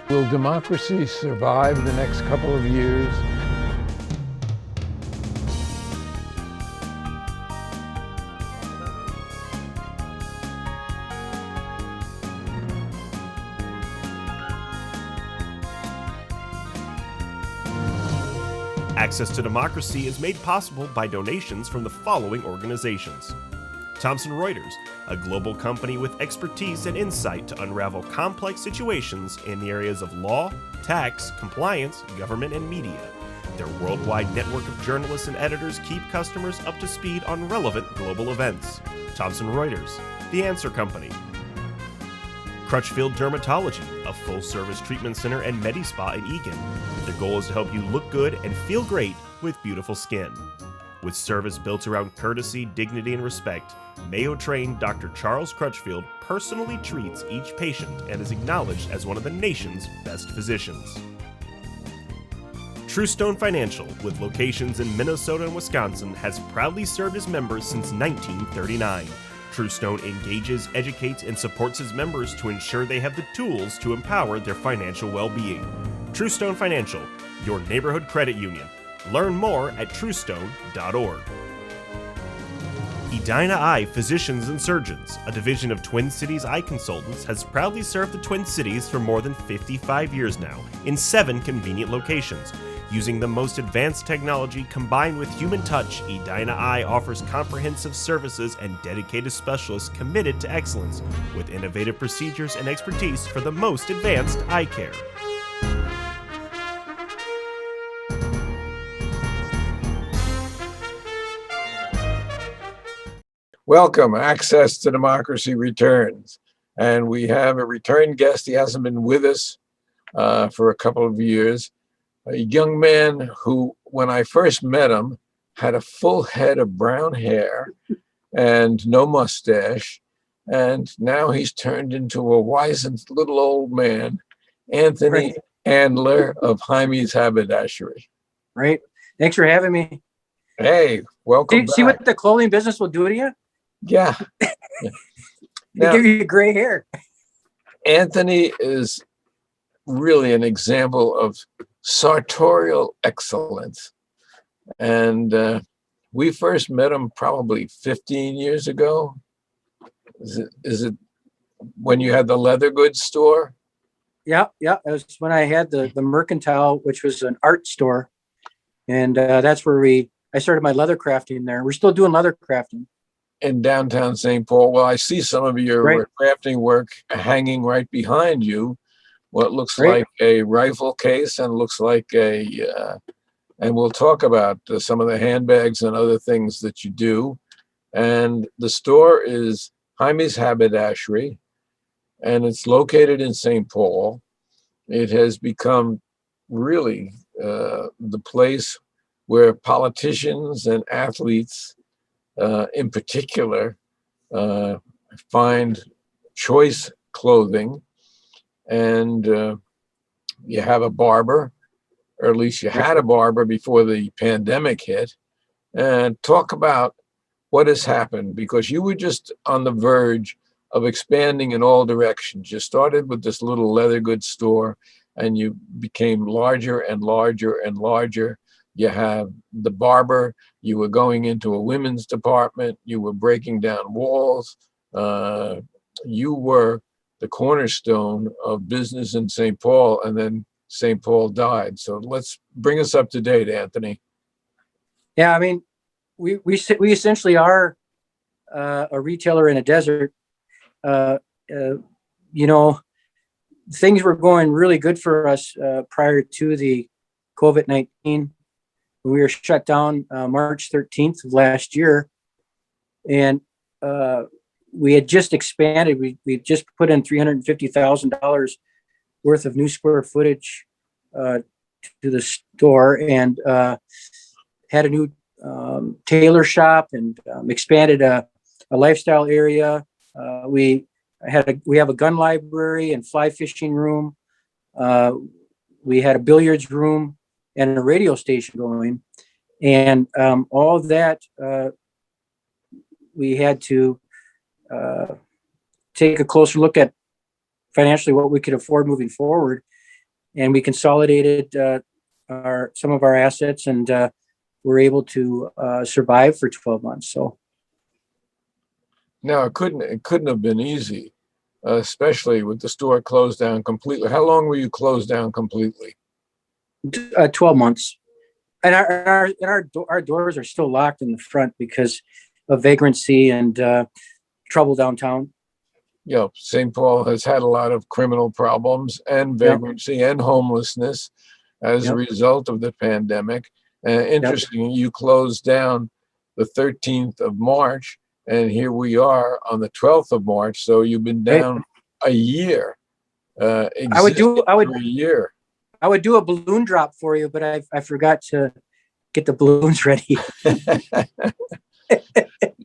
Will democracy survive the next couple of years? Access to Democracy is made possible by donations from the following organizations. Thomson Reuters, a global company with expertise and insight to unravel complex situations in the areas of law, tax, compliance, government, and media. Their worldwide network of journalists and editors keep customers up to speed on relevant global events. Thomson Reuters, The Answer Company. Crutchfield Dermatology, a full-service treatment center and Medi-Spa in Eagan. Their goal is to help you look good and feel great with beautiful skin. With service built around courtesy, dignity, and respect, Mayo-trained Dr. Charles Crutchfield personally treats each patient and is acknowledged as one of the nation's best physicians. Truestone Financial, with locations in Minnesota and Wisconsin, has proudly served its members since 1939. Truestone engages, educates, and supports its members to ensure they have the tools to empower their financial well-being. Truestone Financial, your neighborhood credit union. Learn more at truestone.org. Edina Eye Physicians and Surgeons, a division of Twin Cities Eye Consultants, has proudly served the Twin Cities for more than 55 years now, in 7 convenient locations. Using the most advanced technology combined with human touch, Edina Eye offers comprehensive services and dedicated specialists committed to excellence, with innovative procedures and expertise for the most advanced eye care. Welcome. Access to Democracy returns. And we have a return guest. He hasn't been with us for a couple of years. A young man who, when I first met him, had a full head of brown hair and no mustache. And now he's turned into a wizened little old man, Anthony Andler of Jaime's Haberdashery. Right. Thanks for having me. Hey, welcome back. See what the clothing business will do to you? Yeah. They Now, give you gray hair. Anthony is really an example of sartorial excellence. And we first met him probably 15 years ago. Is it when you had the leather goods store? Yeah. It was when I had the Mercantile, which was an art store. And that's where I started my leather crafting there. We're still doing leather crafting. In downtown St. Paul. Well, I see some of your crafting work hanging right behind you. What looks like a rifle case and looks like and we'll talk about some of the handbags and other things that you do. And the store is Jaime's Haberdashery, and it's located in St. Paul. It has become really the place where politicians and athletes in particular, find choice clothing, and you have a barber, or at least you had a barber before the pandemic hit, and talk about what has happened, because you were just on the verge of expanding in all directions. You started with this little leather goods store, and you became larger and larger and larger. You have the barber, you were going into a women's department, you were breaking down walls. You were the cornerstone of business in St. Paul, and then St. Paul died. So let's bring us up to date, Anthony. Yeah, I mean, we essentially are a retailer in a desert. Things were going really good for us prior to the COVID-19. We were shut down March 13th of last year, and we had just expanded. We just put in $350,000 worth of new square footage to the store, and had a new tailor shop, and expanded a lifestyle area. We have a gun library and fly fishing room. We had a billiards room and a radio station going, and all of that we had to take a closer look at financially what we could afford moving forward. and we consolidated some of our assets, and were able to survive for 12 months. So Now, it couldn't have been easy, especially with the store closed down completely. How long were you closed down completely? 12 months, and our doors are still locked in the front because of vagrancy and trouble downtown. Yeah, St. Paul has had a lot of criminal problems and Yep. vagrancy and homelessness as a Yep. result of the pandemic. Yep. Interesting, you closed down the 13th of March, and here we are on the 12th of March. So you've been Right. down a year, I existing for a year. would do a balloon drop for you, but I forgot to get the balloons ready.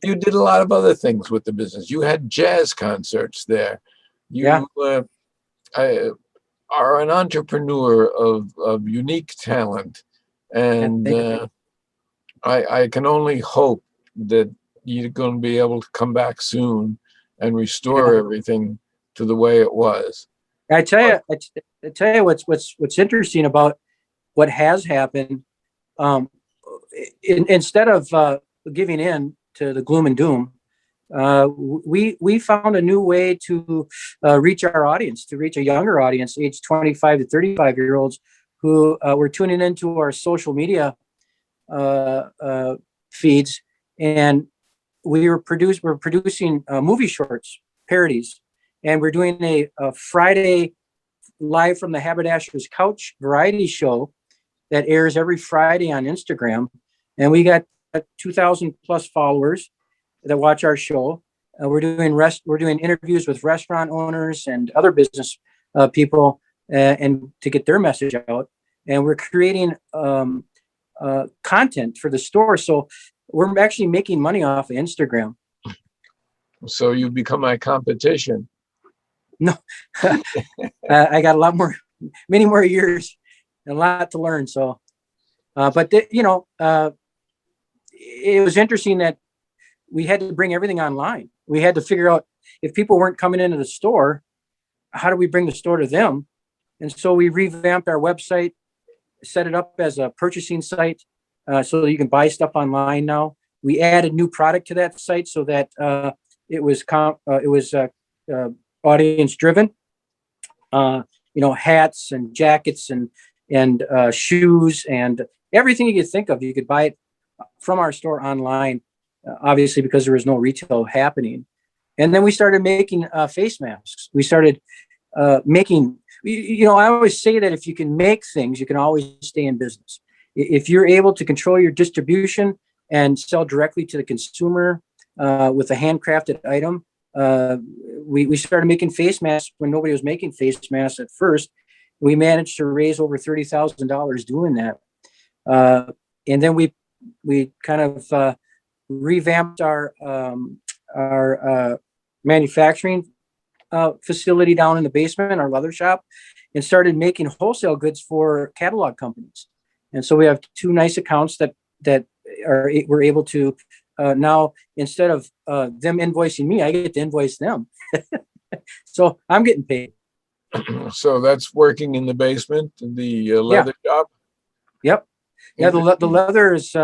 You did a lot of other things with the business. You had jazz concerts there. Yeah. You are an entrepreneur of unique talent, and I can only hope that you're going to be able to come back soon and restore Yeah. everything to the way it was. I tell you what's interesting about what has happened. Instead of giving in to the gloom and doom, we found a new way to reach our audience, to reach a younger audience, age 25 to 35-year-olds, who were tuning into our social media feeds, and we're producing movie shorts, parodies, and we're doing a Friday live from the Haberdashery's couch variety show that airs every Friday on Instagram, and we got 2,000 plus followers that watch our show. We're doing interviews with restaurant owners and other business people, and to get their message out. And we're creating content for the store, so we're actually making money off of Instagram. So you become my competition. No, I got many more years, and a lot to learn. So, but it was interesting that we had to bring everything online. We had to figure out, if people weren't coming into the store, how do we bring the store to them? And so we revamped our website, set it up as a purchasing site, so that you can buy stuff online now. We added new product to that site so that it was audience driven. Hats and jackets and shoes and everything you could think of. You could buy it from our store online, obviously, because there was no retail happening. And then we started making face masks. We started making, I always say that if you can make things, you can always stay in business. If you're able to control your distribution and sell directly to the consumer with a handcrafted item, we started making face masks when nobody was making face masks at first. We managed to raise over $30,000 doing that. And then we kind of revamped our manufacturing facility down in the basement, our leather shop, and started making wholesale goods for catalog companies. And so we have two nice accounts that we're able to now, instead of them invoicing me, I get to invoice them. So I'm getting paid. So that's working in the basement, the leather shop? Yep. Yeah, the leather is,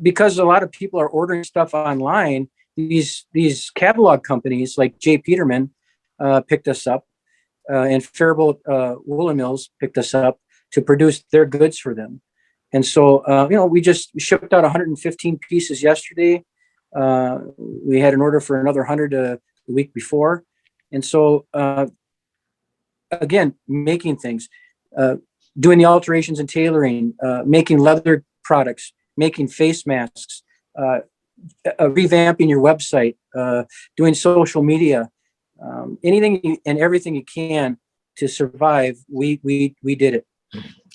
because a lot of people are ordering stuff online, these catalog companies like J. Peterman picked us up, and Faribault Woolen Mills picked us up to produce their goods for them. And so, we just shipped out 115 pieces yesterday. We had an order for another 100 the week before. And so, again, making things, doing the alterations and tailoring, making leather products, making face masks, revamping your website, doing social media, anything and everything you can to survive. We did it.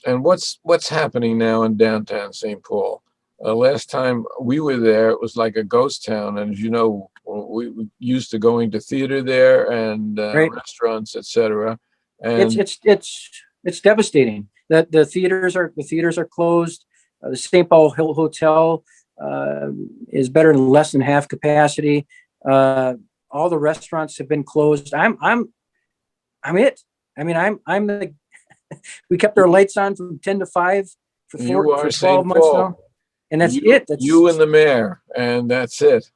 And what's happening now in downtown St. Paul? Last time we were there, it was like a ghost town. And as you know, we used to going to theater there and Right. restaurants, etc. And it's devastating that the theaters are closed. The St. Paul Hill Hotel is better than less than half capacity. All the restaurants have been closed. I'm it. I mean, I'm the, we kept our lights on from 10 to 5 for You are 12 St. months now. Paul. And that's You, it. you and the mayor, and that's it.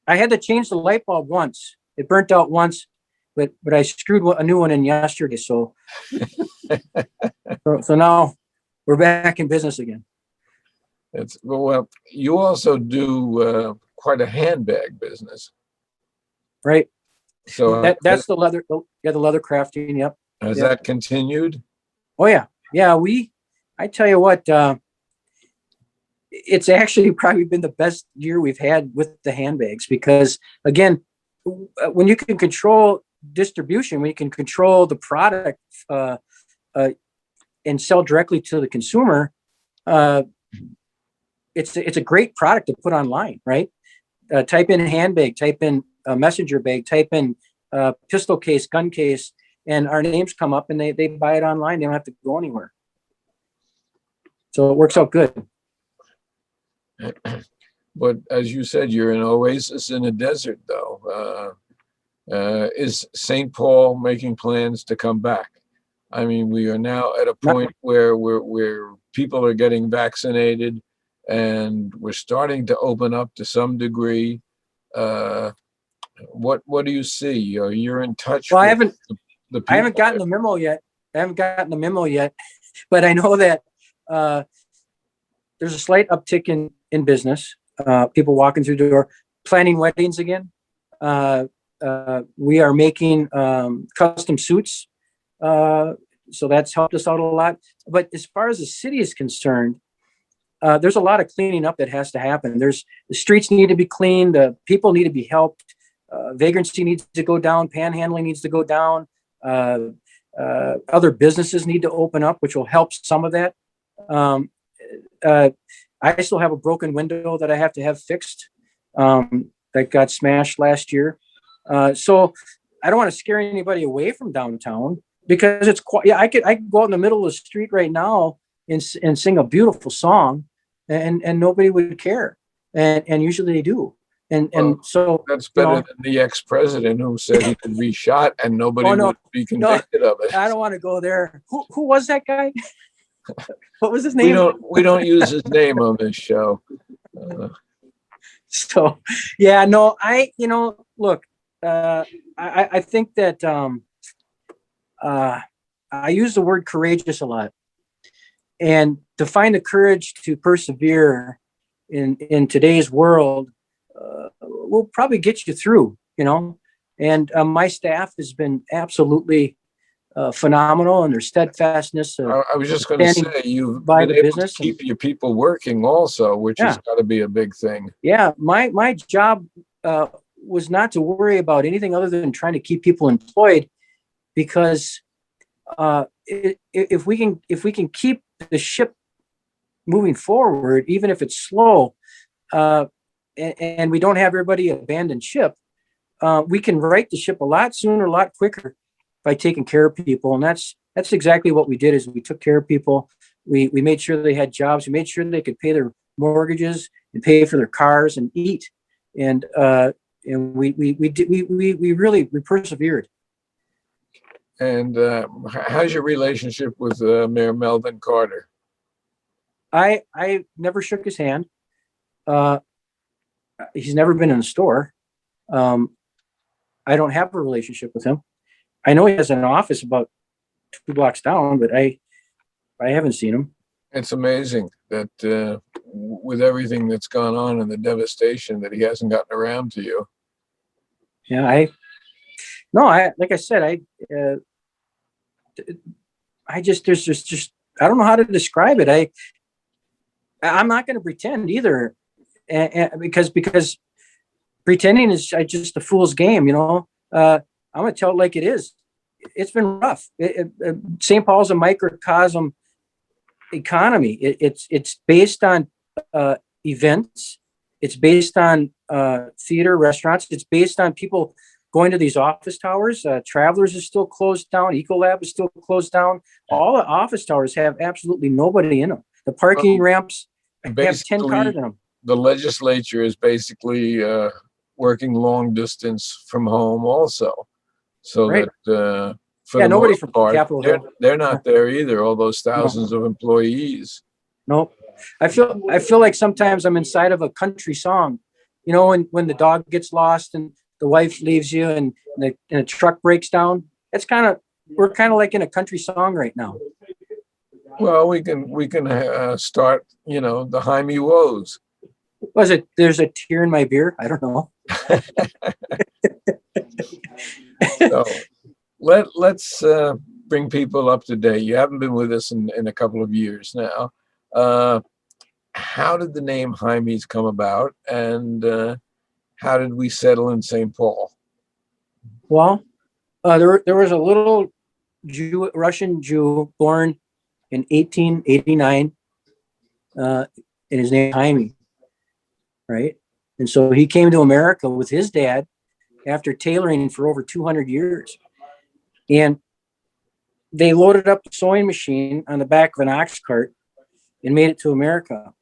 I had to change the light bulb once. It burnt out once, but I screwed a new one in yesterday. So now we're back in business again. Well, you also do quite a handbag business. Right. So That's the leather. Yeah, the leather crafting. Yep. has that continued? Oh yeah. Yeah. I tell you what, it's actually probably been the best year we've had with the handbags, because again, when you can control distribution, when you can control the product and sell directly to the consumer, it's a great product to put online, right? Type in handbag, type in messenger bag, type in pistol case, gun case, and our names come up, and they buy it online. They don't have to go anywhere. So it works out good. But as you said, you're an oasis in a desert, though. Is St. Paul making plans to come back? I mean, we are now at a point where people are getting vaccinated, and we're starting to open up to some degree. What do you see? You're in touch Well, with the people. I haven't gotten the memo yet, but I know that there's a slight uptick in business. People walking through the door, planning weddings again. We are making custom suits, so that's helped us out a lot. But as far as the city is concerned, there's a lot of cleaning up that has to happen. The streets need to be cleaned. The people need to be helped. Vagrancy needs to go down. Panhandling needs to go down. Other businesses need to open up, which will help some of that. I still have a broken window that I have to have fixed, that got smashed last year. So I don't want to scare anybody away from downtown, because it's quite, I could go out in the middle of the street right now and sing a beautiful song, and nobody would care. And usually they do. So that's better than the ex-president who said he could be shot and nobody would be convicted of it. I don't want to go there. Who was that guy? What was his name? We don't use his name on this show. So, yeah, no, look, I think that I use the word courageous a lot, and to find the courage to persevere in today's world will probably get you through, and my staff has been absolutely phenomenal in their steadfastness. I was just going to say, you've by been the able business to keep your people working also, which has got to be a big thing. Yeah, my job was not to worry about anything other than trying to keep people employed, because if we can keep the ship moving forward, even if it's slow, and we don't have everybody abandon ship, we can right the ship a lot sooner, a lot quicker by taking care of people. And that's exactly what we did. Is we took care of people. We made sure they had jobs. We made sure they could pay their mortgages and pay for their cars and eat. And we really persevered. And how's your relationship with Mayor Melvin Carter? I never shook his hand. He's never been in a store. I don't have a relationship with him. I know he has an office about 2 blocks down, but I haven't seen him. It's amazing that with everything that's gone on and the devastation, that he hasn't gotten around to you. Yeah, like I said, there's just I don't know how to describe it. I'm not going to pretend either, because pretending is just a fool's game, I'm going to tell it like it is. It's been rough. St. Paul's a microcosm economy. It's based on events. It's based on theater, restaurants. It's based on people going to these office towers. Travelers is still closed down. Ecolab is still closed down. All the office towers have absolutely nobody in them. The parking ramps have 10 cars in them. The legislature is basically working long distance from home also, so that for Yeah, the nobody most from part, Capitol Hill. they're not there either, all those thousands of employees. Nope. I feel like sometimes I'm inside of a country song. You know, when the dog gets lost and the wife leaves you and the truck breaks down. We're kind of like in a country song right now. Well, we can start, the Jaime woes. Was it? There's a tear in my beer. I don't know. So let's bring people up to date. You haven't been with us in a couple of years now. How did the name Jaime's come about, and how did we settle in St. Paul? Well, there was a little Russian Jew born in 1889, and his name Jaime, right? And so he came to America with his dad after tailoring for over 200 years. And they loaded up a sewing machine on the back of an ox cart and made it to America.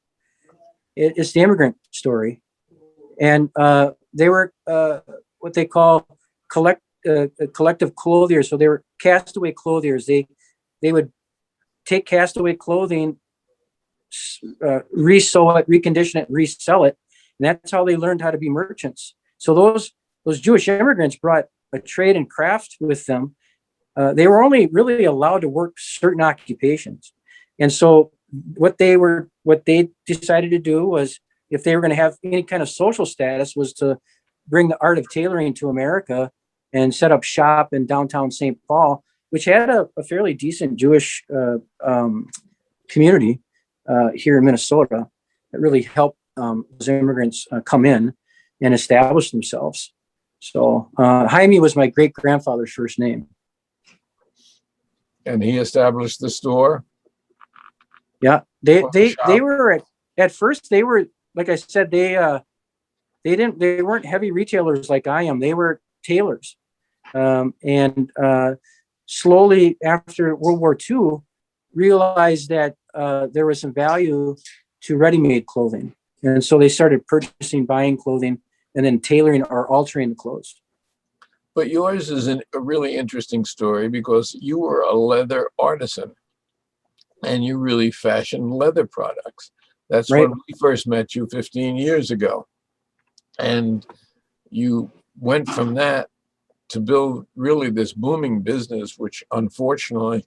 It's the immigrant story. And they were what they call collective clothiers. So they were castaway clothiers. They would take castaway clothing, resew it, recondition it, resell it. And that's how they learned how to be merchants. So those Jewish immigrants brought a trade and craft with them. They were only really allowed to work certain occupations. And so what they decided to do was, if they were going to have any kind of social status, was to bring the art of tailoring to America and set up shop in downtown St. Paul, which had a fairly decent Jewish community here in Minnesota that really helped those immigrants come in and establish themselves. So Jaime was my great grandfather's first name. And he established the store. Yeah, they were at first, they were, like I said, they weren't heavy retailers like I am. They were tailors, and slowly after World War II, realized that there was some value to ready-made clothing, and so they started buying clothing, and then tailoring or altering the clothes. But yours is a really interesting story, because you were a leather artisan and you really fashioned leather products. That's Right. when we first met you 15 years ago. And you went from that to build really this booming business, which unfortunately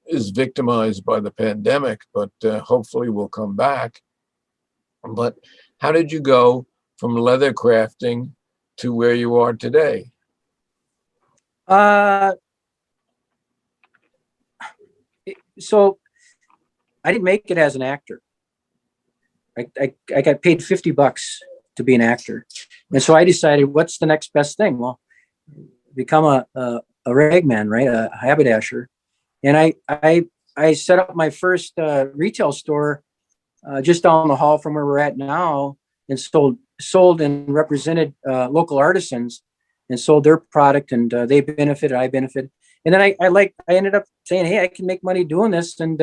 is victimized by the pandemic, but hopefully will come back. But how did you go from leather crafting to where you are today? So I didn't make it as an actor. I got paid $50 to be an actor. And so I decided, what's the next best thing? Well, become a ragman, right? A haberdasher. And I set up my first retail store just down the hall from where we're at now, and sold and represented local artisans and sold their product, and they benefited, I benefited. And then I ended up saying, hey, I can make money doing this. And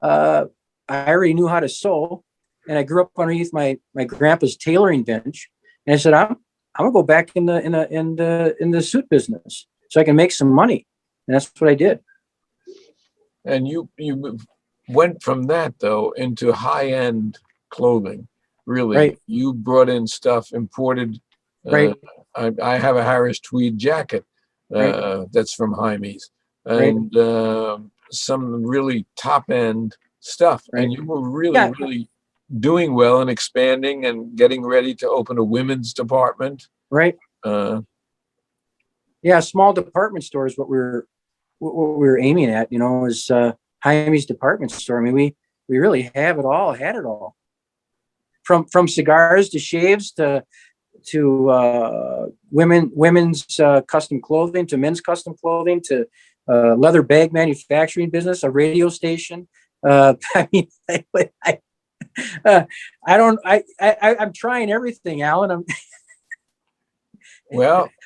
I already knew how to sew, and I grew up underneath my grandpa's tailoring bench. And I said, I'm gonna go back in the suit business so I can make some money. And that's what I did. And you went from that, though, into high-end clothing. Really, Right. You brought in stuff imported. Right. I have a Harris tweed jacket that's from Jaime's, and some really top-end stuff. Right. And you were really doing well and expanding and getting ready to open a women's department. Right. Small department store is what we were aiming at, is Jaime's department store. I mean, we really had it all. From cigars to shaves to women's custom clothing, to men's custom clothing, to leather bag manufacturing business, a radio station. I mean, I'm trying everything, Alan.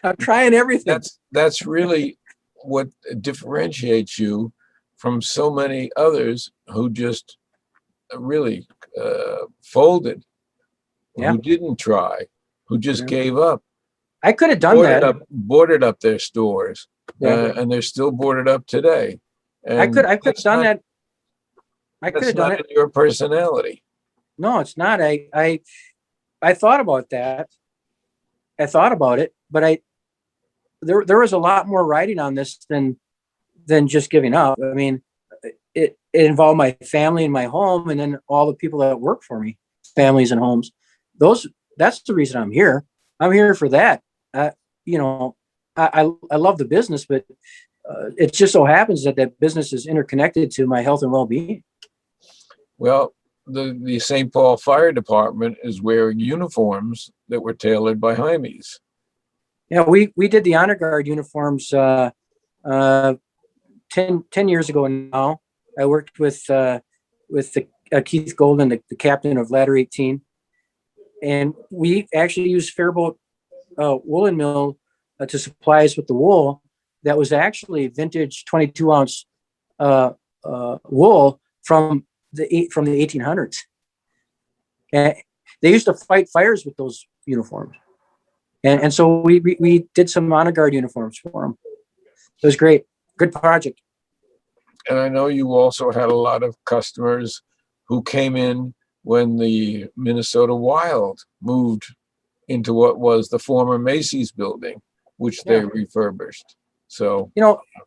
I'm trying everything. That's really what differentiates you from so many others who just really folded, who didn't try, who just gave up. I could have done that. Boarded up their stores. and they're still boarded up today. And I could have done that. I could that's have done not it. in your personality. No, it's not. I thought about that. I thought about it, but there was a lot more writing on this than just giving up. I mean, it involved my family and my home, and then all the people that work for me, families and homes. That's the reason I'm here. I'm here for that. You know, I love the business, but it just so happens that business is interconnected to my health and well-being. Well, the St. Paul Fire Department is wearing uniforms that were tailored by Jaime's. Yeah, we did the honor guard uniforms 10 years ago now. I worked with Keith Golden, the captain of Ladder 18, and we actually used Fairboat woolen mill to supply us with the wool that was actually vintage 22-ounce wool from the 1800s. And they used to fight fires with those uniforms. And so we did some honor guard uniforms for them. It was great. Good project. And I know you also had a lot of customers who came in when the Minnesota Wild moved into what was the former Macy's building, which they refurbished. So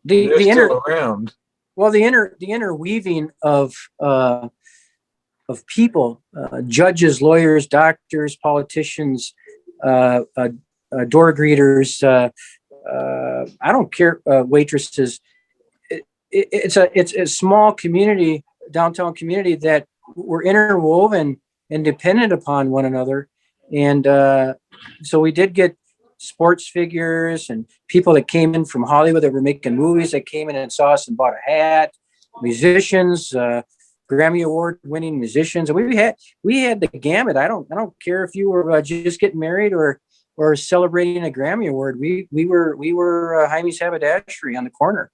the still around. Well, the interweaving of people, judges, lawyers, doctors, politicians, door greeters. I don't care, waitresses. It's a small community, downtown community, that we're interwoven and dependent upon one another. And so we did get sports figures and people that came in from Hollywood that were making movies that came in and saw us and bought a hat, musicians, Grammy Award winning musicians. We had the gamut. I don't care if you were just getting married or celebrating a Grammy Award. We were Jaime's Haberdashery on the corner.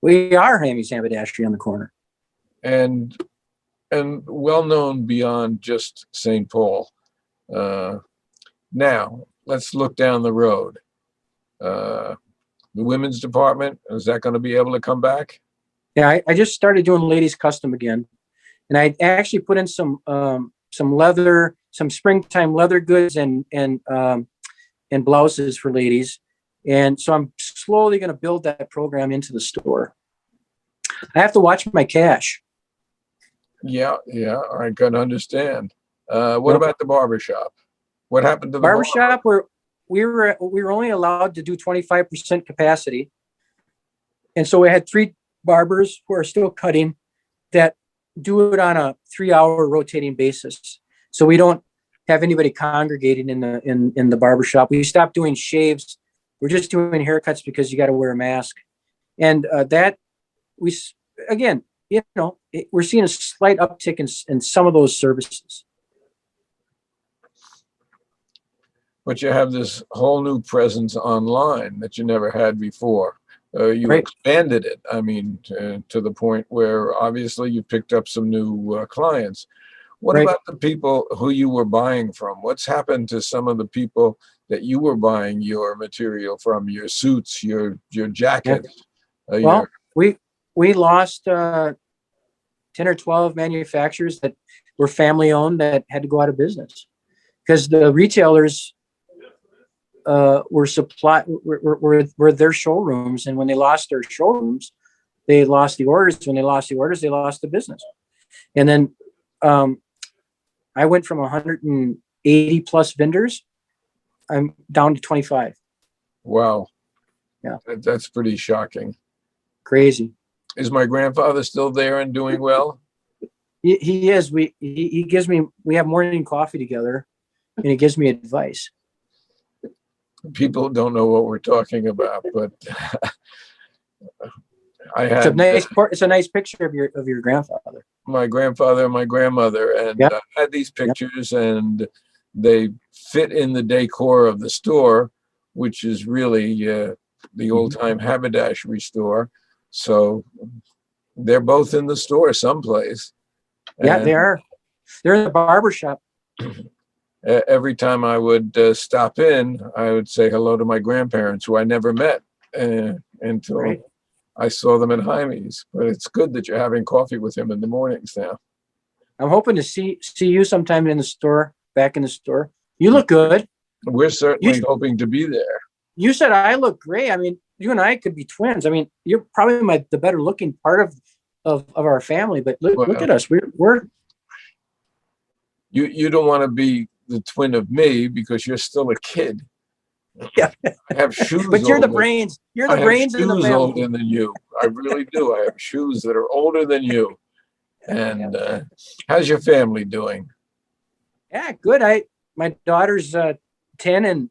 We are Jaime's Haberdashery on the corner. And well known beyond just St. Paul. Now let's look down the road. The women's department, is that going to be able to come back? Yeah, I just started doing ladies custom again, and I actually put in some leather, some springtime leather goods and blouses for ladies, and so I'm slowly going to build that program into the store. I have to watch my cash. Yeah, I can understand. What about the barbershop? What happened to the barbershop? Where we were only allowed to do 25% capacity, and so we had 3 barbers who are still cutting that do it on a 3-hour rotating basis. So we don't have anybody congregating in the barbershop. We stopped doing shaves. We're just doing haircuts because you got to wear a mask. And we're seeing a slight uptick in some of those services. But you have this whole new presence online that you never had before. You expanded it, I mean, to the point where obviously you picked up some new clients. What about the people who you were buying from? What's happened to some of the people that you were buying your material from, your suits, your jackets? Well, we lost 10 or 12 manufacturers that were family owned that had to go out of business because the retailers were their showrooms, and when they lost their showrooms, they lost the orders. When they lost the orders, they lost the business. And then I went from 180 plus vendors, I'm down to 25. Wow. Yeah, that's pretty shocking. Crazy. Is my grandfather still there and doing well? He is. He gives me. We have morning coffee together, and he gives me advice. People don't know what we're talking about, but it's a nice picture of your grandfather. My grandfather and my grandmother, and I had these pictures, and they fit in the decor of the store, which is really the old-time haberdashery store. So they're both in the store someplace. Yeah, they are. They're in the barbershop. Every time I would stop in, I would say hello to my grandparents, who I never met. until Right. I saw them at Jaime's. But it's good that you're having coffee with him in the mornings now. I'm hoping to see you sometime in the store, back in the store. You look good. We're certainly You- hoping to be there. You said I look great. I mean, you and I could be twins. I mean, you're probably the better looking part of our family. But look Well, at us. We're you don't want to be the twin of me because you're still a kid. Yeah. I have shoes. But you're the older. brains. You're the I have brains in the shoes family. older than you. I really do. I have shoes that are older than you. And how's your family doing? Yeah, good. My daughter's 10 and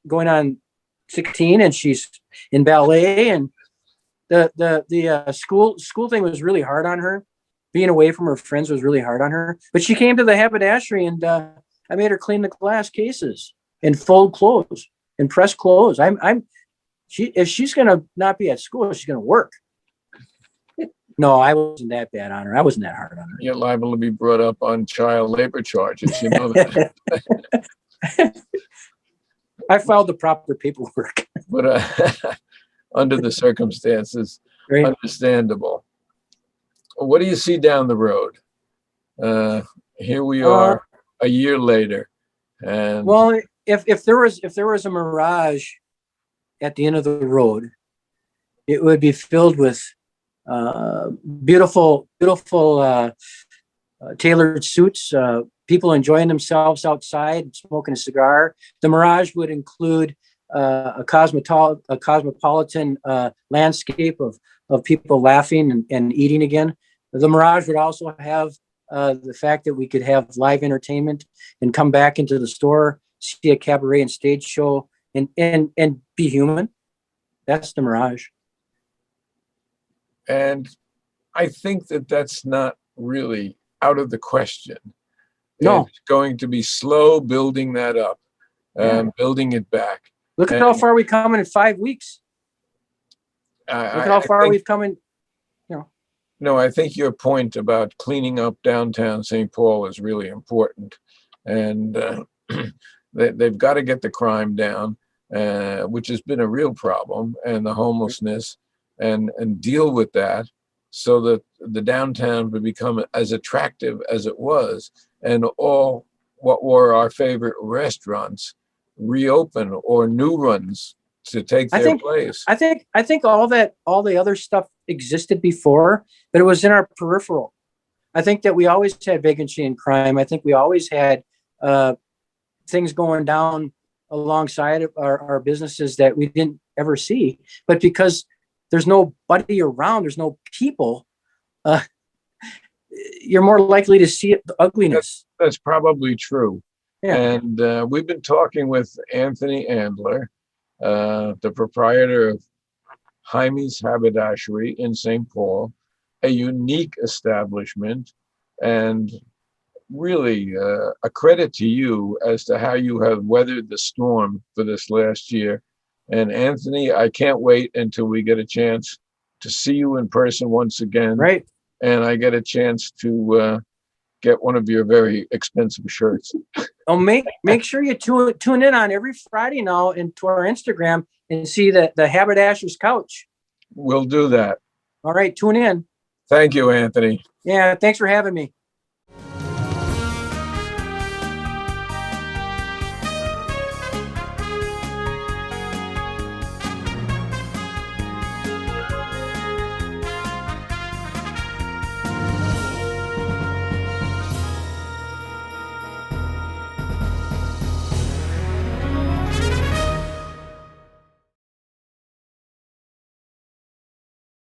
going on 16, and she's in ballet. And the school thing was really hard on her. Being away from her friends was really hard on her. But she came to the haberdashery, and I made her clean the glass cases and fold clothes and press clothes. If she's gonna not be at school, she's gonna work. No, I wasn't that bad on her. I wasn't that hard on her. You're liable to be brought up on child labor charges. You know that. I filed the proper paperwork. But under the circumstances, Right. understandable. What do you see down the road? Here we are a year later. And Well, if there was a mirage at the end of the road, it would be filled with beautiful tailored suits, people enjoying themselves outside, smoking a cigar. The mirage would include a cosmopolitan landscape of people laughing and eating again. The mirage would also have the fact that we could have live entertainment and come back into the store, see a cabaret and stage show, and be human. That's the mirage. And I think that that's not really out of the question. No. It's going to be slow building that up, building it back. Look at how far we've come in 5 weeks. Look at how far we've come in. No, I think your point about cleaning up downtown St. Paul is really important. And they've got to get the crime down, which has been a real problem, and the homelessness, and deal with that so that the downtown would become as attractive as it was, and all what were our favorite restaurants reopen, or new ones to take their place. I think all the other stuff existed before, but it was in our peripheral. I think that we always had vacancy and crime. I think we always had things going down alongside of our businesses that we didn't ever see. But because there's nobody around, there's no people, you're more likely to see the ugliness. That's probably true. Yeah. And we've been talking with Anthony Andler, the proprietor of Jaime's Haberdashery in St. Paul, a unique establishment, and really a credit to you as to how you have weathered the storm for this last year. And Anthony, I can't wait until we get a chance to see you in person once again. Right. And I get a chance to get one of your very expensive shirts. Oh, make sure you tune in on every Friday now into our Instagram and see the Haberdasher's Couch. We'll do that. All right, tune in. Thank you, Anthony. Yeah, thanks for having me.